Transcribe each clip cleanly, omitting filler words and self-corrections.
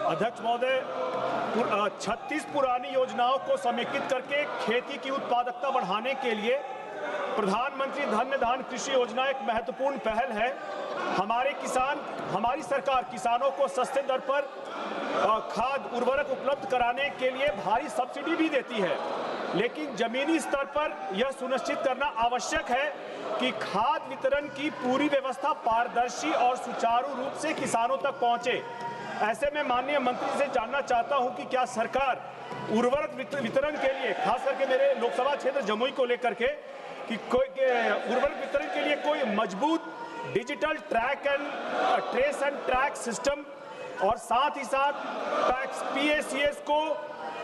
अध्यक्ष महोदय, 36 पुरानी योजनाओं को समेकित करके खेती की उत्पादकता बढ़ाने के लिए प्रधानमंत्री धन्य धान कृषि योजना एक महत्वपूर्ण पहल है। हमारी सरकार किसानों को सस्ते दर पर खाद उर्वरक उपलब्ध कराने के लिए भारी सब्सिडी भी देती है, लेकिन जमीनी स्तर पर यह सुनिश्चित करना आवश्यक है कि खाद वितरण की पूरी व्यवस्था पारदर्शी और सुचारू रूप से किसानों तक पहुंचे। ऐसे में माननीय मंत्री से जानना चाहता हूं कि क्या सरकार उर्वरक वितरण के लिए, खास करके मेरे लोकसभा क्षेत्र जमुई को लेकर के, कि कोई उर्वरक वितरण के लिए कोई मजबूत digital trace and track system और साथ ही साथ PACS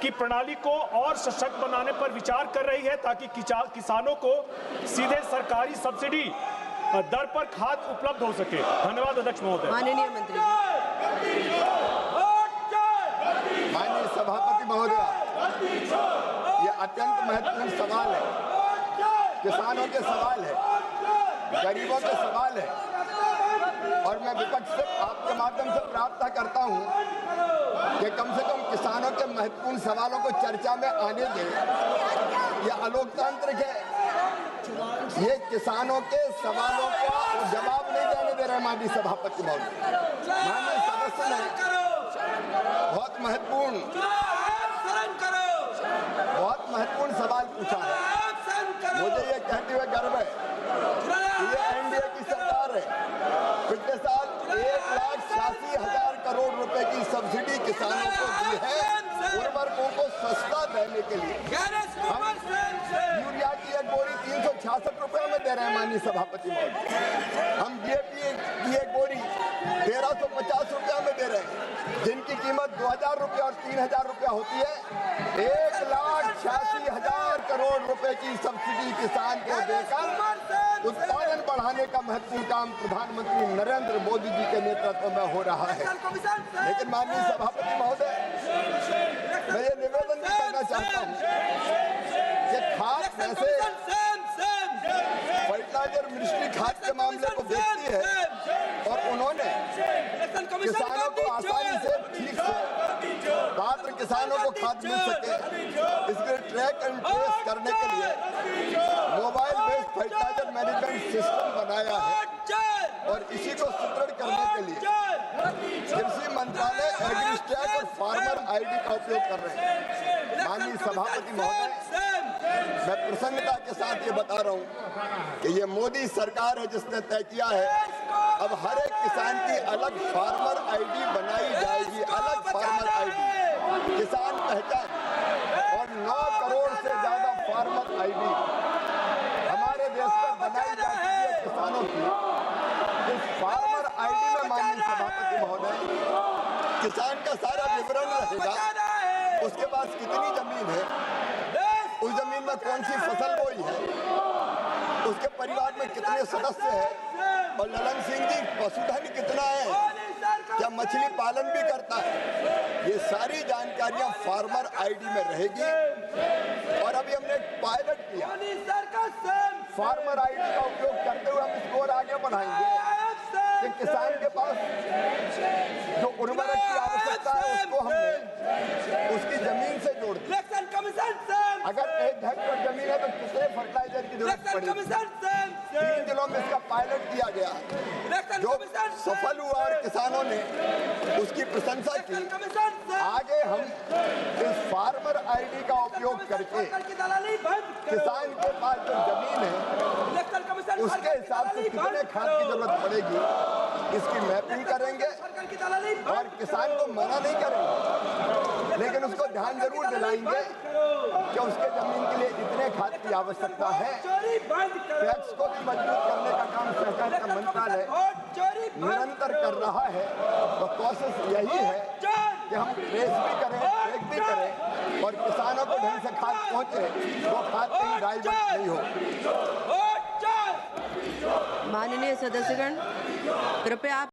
की प्रणाली को और सशक्त बनाने पर विचार कर रही है, ताकि किसानों को सीधे सरकारी सब्सिडी दर पर खाद उपलब्ध हो सके। धन्यवाद अध्यक्ष महोदय। माननीय मंत्री। माननीय सभापति महोदय, ये अत्यंत महत्वपूर्ण सवाल है, किसानों के सवाल है, गरीबों के सवाल है, और मैं विपक्ष से आपके माध्यम से प्रार्थना करता हूं कि कम से कम किसानों के महत्वपूर्ण सवालों को चर्चा में आने दें। यह अलोकतांत्रिक है, ये किसानों के सवालों का जवाब नहीं देने दे रहे। माननीय सभापति महोदय, माननीय सदस्य ने बहुत महत्वपूर्ण सवाल पूछा है। मुझे ये कहते हुए गर्व है कि ये NDA की सरकार है। पिछले साल 1,86,000 करोड़ रुपए की सब्सिडी किसानों को दी है उर्वरकों को सस्ता देने के लिए। हम यूरिया की एक बोरी 366 रुपए में दे रहे हैं। माननीय सभापति महोदय, हम DAP की एक बोरी 1,350 रुपया में दे रहे हैं, जिनकी कीमत 2,000 रुपये और 3,000 रुपया होती है। 1,86,000 करोड़ रुपए की सब्सिडी किसान को देकर उत्पादन बढ़ाने का महत्वपूर्ण काम प्रधानमंत्री नरेंद्र मोदी जी के नेतृत्व में हो रहा है। लेकिन माननीय सभापति महोदय, मैं ये निवेदन भी करना चाहता हूँ कि खाद कैसे फर्टिलाइजर मिनिस्ट्री खाद के मामले को देखती है और उन्होंने किसानों को आसानी से ठीक से पात्र किसानों को खाद मिल सके, इसके ट्रैक एंड ट्रेस करने के लिए mobile based fertiliser management system बनाया है और इसी को सुदृढ़ करने के लिए कृषि मंत्रालय एग्रीस्टैक और फार्मर ID का उपयोग कर रहे हैं। माननीय सभापति महोदय, मैं प्रसन्नता के साथ ये बता रहा हूँ कि ये मोदी सरकार है जिसने तय किया है अब हर एक किसान की अलग फार्मर ID बनाई जाएगी, अलग फार्मर ID, किसान पहचान, और 9 करोड़ से ज्यादा फार्मर ID हमारे देश में बनाई जा चुकी है किसानों की। इस फार्मर ID में माननीय सभापति महोदय किसान का सारा विवरण रहेगा, उसके पास कितनी जमीन है, उस जमीन में कौन सी फसल बोई है, उसके परिवार में कितने सदस्य हैं, और ललन सिंह जी पशुधन कितना है, क्या मछली पालन भी करता है, ये सारी जानकारियां फार्मर ID में रहेगी। और अभी हमने एक पायलट किया, फार्मर ID का उपयोग करते हुए हम इसको और आगे बढ़ाएंगे कि किसान के पास जो उर्वरक की आवश्यकता है उसको हमने उसकी जमीन से जोड़ दिया। अगर 1 हेक्टेयर जमीन है तो कितने फर्टिलाइजर की जरूरत पड़ेगी। 3 जिलों में इसका पायलट किया गया, जो सफल हुआ और किसानों ने उसकी प्रशंसा की। आगे हम इस फार्मर ID का उपयोग करके किसान के पास जो जमीन है उसके हिसाब से कितने खाद की जरूरत पड़ेगी इसकी मैपिंग करेंगे और किसान को मना नहीं करेंगे, लेकिन उसको ध्यान जरूर दिलाएंगे कि उसके जमीन के लिए इतने खाद की आवश्यकता है। टैक्स को भी मजबूत करने का काम सहकारिता मंत्रालय निरंतर कर रहा है। तो कोशिश यही है कि हम ट्रेस भी करें, ट्रैक भी करें और किसानों को ढंग से खाद पहुंचे, वो खाद कहीं डाइवर्ट नहीं हो। माननीय सदस्यगण, कृपया